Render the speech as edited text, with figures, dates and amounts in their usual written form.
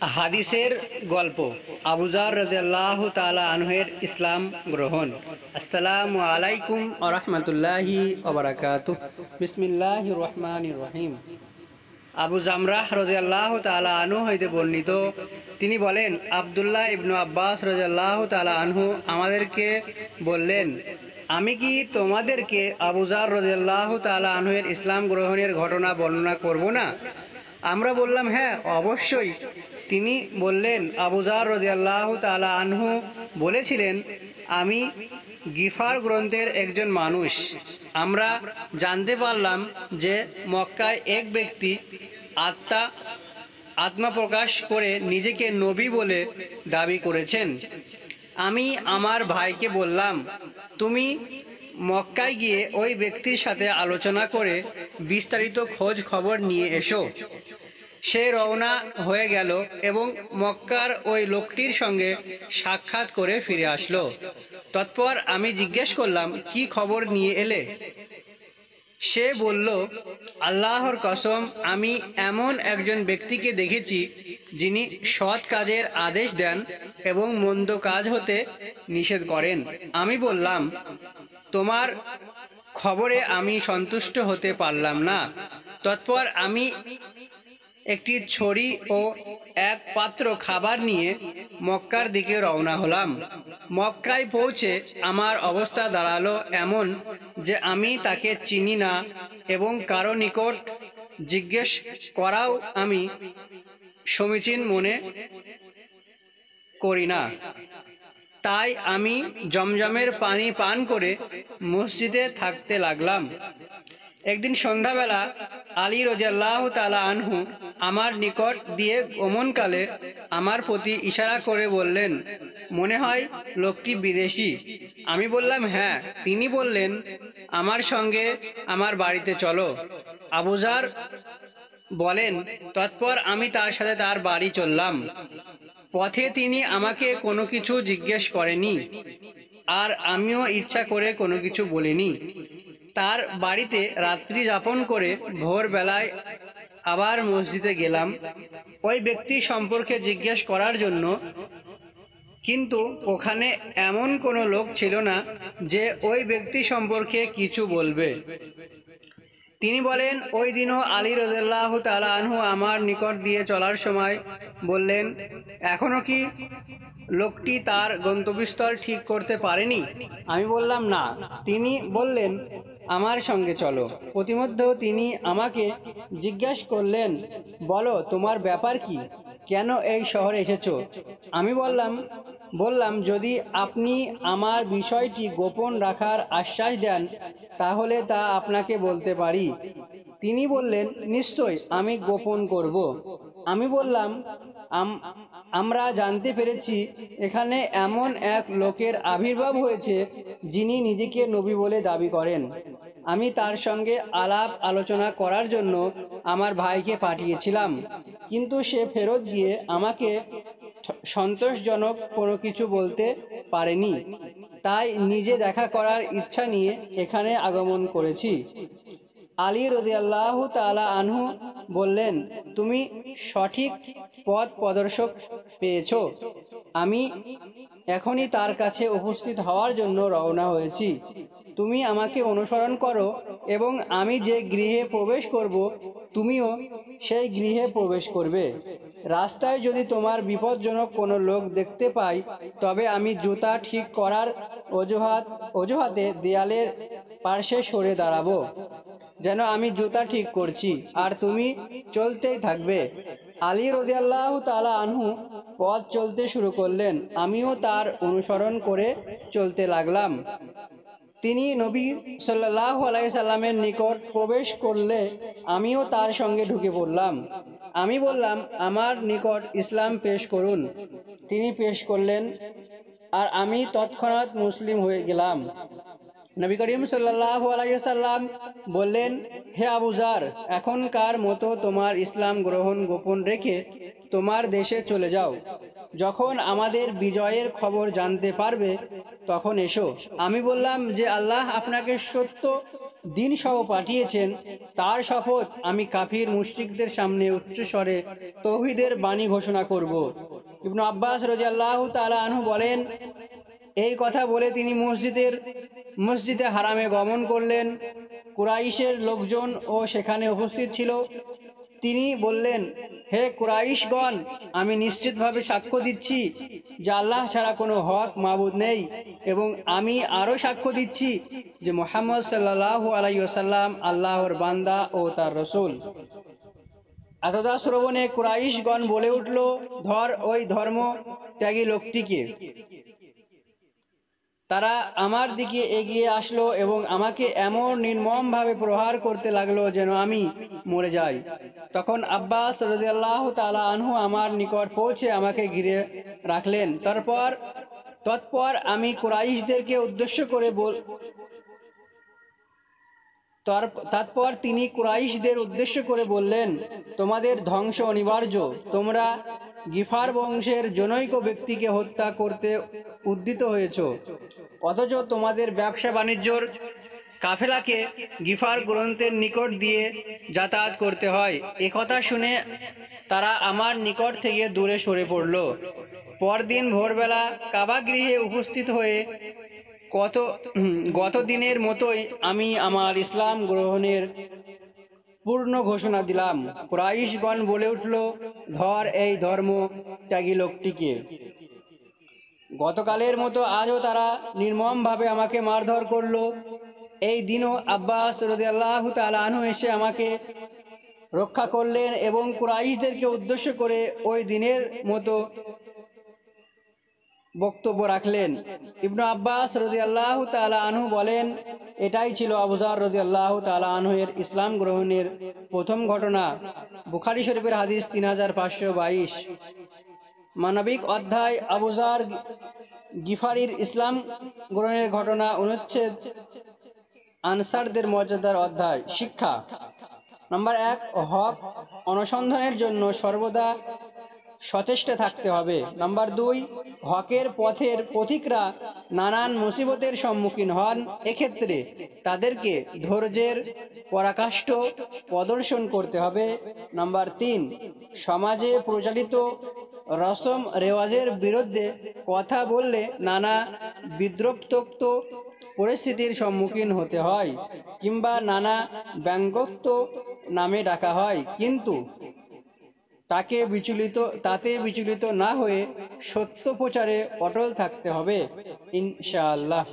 হাদিসের গল্প আবু যর রাদিয়াল্লাহু তাআলা আনহুর ইসলাম গ্রহণ। আসসালামু আলাইকুম ওয়া রাহমাতুল্লাহি ওয়া বারাকাতুহু। বিসমিল্লাহির রহমানির রহিম। আবু জামরাহ রাদিয়াল্লাহু তাআলা আনহু হইতে বর্ণিত, তিনি বলেন, আব্দুল্লাহ ইবনু আব্বাস রাদিয়াল্লাহু তাআলা আনহু আমাদেরকে বললেন, আমি কি তোমাদেরকে আবু যর রাদিয়াল্লাহু তাআলা আনহুর ইসলাম গ্রহণের ঘটনা বর্ণনা করব না? আমরা বললাম, হ্যাঁ, অবশ্যই। তিনি বললেন, আবু যর রাদিয়াল্লাহু তাআলা আনহু বলেছিলেন, আমি গিফার গ্রন্থের একজন মানুষ। আমরা জানতে পারলাম যে মক্কায় এক ব্যক্তি আত্মপ্রকাশ করে নিজেকে নবী বলে দাবি করেছেন। আমি আমার ভাইকে বললাম, তুমি মক্কায় গিয়ে ওই ব্যক্তির সাথে আলোচনা করে বিস্তারিত খোঁজ খবর নিয়ে এসো। সে রওনা হয়ে গেল এবং মক্কার ওই লোকটির সঙ্গে সাক্ষাৎ করে ফিরে আসলো। তৎপর আমি জিজ্ঞেস করলাম, কি খবর নিয়ে এলে? সে বলল, আল্লাহর কসম, আমি এমন একজন ব্যক্তিকে দেখেছি যিনি সৎ কাজের আদেশ দেন এবং মন্দ কাজ হতে নিষেধ করেন। আমি বললাম, তোমার খবরে আমি সন্তুষ্ট হতে পারলাম না। তৎপর আমি একটি ছড়ি ও এক পাত্র খাবার নিয়ে মক্কার দিকে রওনা হলাম। মক্কায় পৌঁছে আমার অবস্থা দাঁড়ালো এমন যে আমি তাকে চিনি না এবং কারো নিকট জিজ্ঞেস করাও আমি সমীচীন মনে করি না। তাই আমি জমজমের পানি পান করে মসজিদে থাকতে লাগলাম। একদিন সন্ধ্যাবেলা আলী রাদিয়াল্লাহু তাআলা আনহু আমার নিকট দিয়ে গমনকালে আমার প্রতি ইশারা করে বললেন, মনে হয় লোকটি বিদেশি। আমি বললাম, হ্যাঁ। তিনি বললেন, আমার সঙ্গে আমার বাড়িতে চলো। আবু যর বলেন, তৎপর আমি তার সাথে তার বাড়ি চললাম। পথে তিনি আমাকে কোনো কিছু জিজ্ঞেস করেনি, আর আমিও ইচ্ছা করে কোনো কিছু বলিনি। তার বাড়িতে রাত্রি যাপন করে ভোরবেলায় আবার মসজিদে গেলাম ওই ব্যক্তি সম্পর্কে জিজ্ঞেস করার জন্য, কিন্তু ওখানে এমন কোনো লোক ছিল না যে ওই ব্যক্তি সম্পর্কে কিছু বলবে। তিনি বলেন, ওই দিনও আলী রাদিয়াল্লাহু তাআলা আনহু আমার নিকট দিয়ে চলার সময় বললেন, এখনো কি লোকটি তার গন্তব্যস্থল ঠিক করতে পারেনি? আমি বললাম, না। তিনি বললেন, আমার সঙ্গে চলো। প্রতিমধ্যেও তিনি আমাকে জিজ্ঞাসা করলেন, বলো, তোমার ব্যাপার কি? কেন এই শহরে এসেছো? আমি বললাম, যদি আপনি আমার বিষয়টি গোপন রাখার আশ্বাস দেন তাহলে তা আপনাকে বলতে পারি। তিনি বললেন, নিশ্চয়, আমি গোপন করব। আমি বললাম, আমরা জানতে পেরেছি এখানে এমন এক লোকের আবির্ভাব হয়েছে যিনি নিজেকে নবী বলে দাবি করেন। আমি তার সঙ্গে আলাপ আলোচনা করার জন্য আমার ভাইকে পাঠিয়েছিলাম, কিন্তু সে ফেরত গিয়ে আমাকে সন্তোষজনক কোনো কিছু বলতে পারেনি। তাই নিজে দেখা করার ইচ্ছা নিয়ে এখানে আগমন করেছি। আলী রাদিয়াল্লাহু তাআলা আনহু বললেন, তুমি সঠিক পথ প্রদর্শক পেয়েছ। আমি এখনই তার কাছে উপস্থিত হওয়ার জন্য রওনা হয়েছি। তুমি আমাকে অনুসরণ করো এবং আমি যে গৃহে প্রবেশ করব তুমিও সেই গৃহে প্রবেশ করবে। রাস্তায় যদি তোমার বিপজ্জনক কোনো লোক দেখতে পাই তবে আমি জুতা ঠিক করার অজুহাতে দেয়ালের পার্শ্বে সরে দাঁড়াবো, যেন আমি জুতা ঠিক করছি, আর তুমি চলতেই থাকবে। আলী রাদিয়াল্লাহু তাআলা আনহু পথ চলতে শুরু করলেন। আমিও তার অনুসরণ করে চলতে লাগলাম। তিনি নবী সাল্লাল্লাহু আলাইহি সাল্লামের নিকট প্রবেশ করলে আমিও তার সঙ্গে ঢুকে পড়লাম। আমি বললাম, আমার নিকট ইসলাম পেশ করুন। তিনি পেশ করলেন, আর আমি তৎক্ষণাৎ মুসলিম হয়ে গেলাম। নবী করিম সাল্লাল্লাহু আলাইহি সাল্লাম বললেন, হে আবু যর, এখনকার মতো তোমার ইসলাম গ্রহণ গোপন রেখে তোমার দেশে চলে যাও। যখন আমাদের বিজয়ের খবর জানতে পারবে তখন এসো। আমি বললাম যে আল্লাহ আপনাকে সত্য দিন সহ পাঠিয়েছেন, তার শপথ আমি কাফির মুশরিকদের সামনে উচ্চস্বরে তৌহিদের বাণী ঘোষণা করব। ইবনু আব্বাস রাদিয়াল্লাহু তাআলা আনহু বলেন, এই কথা বলে তিনি মসজিদে হারামে গমন করলেন। কুরাইশের লোকজন ও সেখানে উপস্থিত ছিল। তিনি বললেন, হে কুরাইশগণ, আমি নিশ্চিতভাবে সাক্ষ্য দিচ্ছি যে আল্লাহ ছাড়া কোনো হক মাবুদ নেই, এবং আমি আরও সাক্ষ্য দিচ্ছি যে মুহাম্মদ সাল্লাল্লাহু আলাইহি ওয়াসাল্লাম আল্লাহর বান্দা ও তার রসুল। এতদা শ্রবণে কুরাইশগণ বলে উঠল, ধর ওই ধর্ম ত্যাগী লোকটিকে। তারা আমার দিকে এগিয়ে আসলো এবং আমাকে এমন নির্মমভাবে প্রহার করতে লাগলো যেন আমি মরে যাই। তখন আব্বাস রাদিয়াল্লাহু তাআলা আনহু আমার নিকট পৌঁছে আমাকে ঘিরে রাখলেন। তৎপর আমি কুরাইশদেরকে উদ্দেশ্য করে তারপর তিনি কুরাইশদের উদ্দেশ্য করে বললেন, তোমাদের ধ্বংস অনিবার্য। তোমরা গিফার বংশের জনৈক ব্যক্তিকে হত্যা করতে উদ্যত হয়েছ, অথচ তোমাদের ব্যবসা বাণিজ্যর কাফেলাকে গিফার গ্রন্থের নিকট দিয়ে যাতায়াত করতে হয়। একথা শুনে তারা আমার নিকট থেকে দূরে সরে পড়ল। পরদিন ভোরবেলা কাবা গৃহে উপস্থিত হয়ে গত দিনের মতোই আমি আমার ইসলাম গ্রহণের পূর্ণ ঘোষণা দিলাম। কুরাইশগণ বলে উঠল, ধর এই ধর্ম ত্যাগী লোকটিকে। গতকালের মতো আজও তারা নির্মমভাবে আমাকে মারধর করল। এই দিনও আব্বাস রাদিয়াল্লাহু তাআলা আনহু এসে আমাকে রক্ষা করলেন এবং কুরাইশদেরকে উদ্দেশ্য করে ওই দিনের মতো বক্তব্য রাখলেন। ইবনু আব্বাস রাদিয়াল্লাহু তাআলা আনহু বলেন, এটাই ছিল আবু যর রাদিয়াল্লাহু তাআলা আনহু এর ইসলাম গ্রহণের প্রথম ঘটনা। বুখারী শরীফের হাদিস 3522। মানবিক অধ্যায় আবু যর গিফারির ইসলাম গ্রহণের ঘটনা অনুচ্ছেদ আনসারদের মর্যাদার অধ্যায়। শিক্ষা। নাম্বার 1, হক অনুসন্ধানের জন্য সর্বদা সচেষ্ট থাকতে হবে। নাম্বার 2, হকের পথের পথিকরা নানান মুসিবতের সম্মুখীন হন, এক্ষেত্রে তাদেরকে ধৈর্যের পরাকাষ্ঠ প্রদর্শন করতে হবে। নাম্বার 3, সমাজে প্রচলিত রসম রেওয়াজের বিরুদ্ধে কথা বললে নানা বিদ্রুপাত্মক পরিস্থিতির সম্মুখীন হতে হয় কিংবা নানা ব্যঙ্গোক্ত নামে ডাকা হয়, কিন্তু তাতে বিচলিত না হয়ে সত্য প্রচারে অটল থাকতে হবে ইনশাআল্লাহ।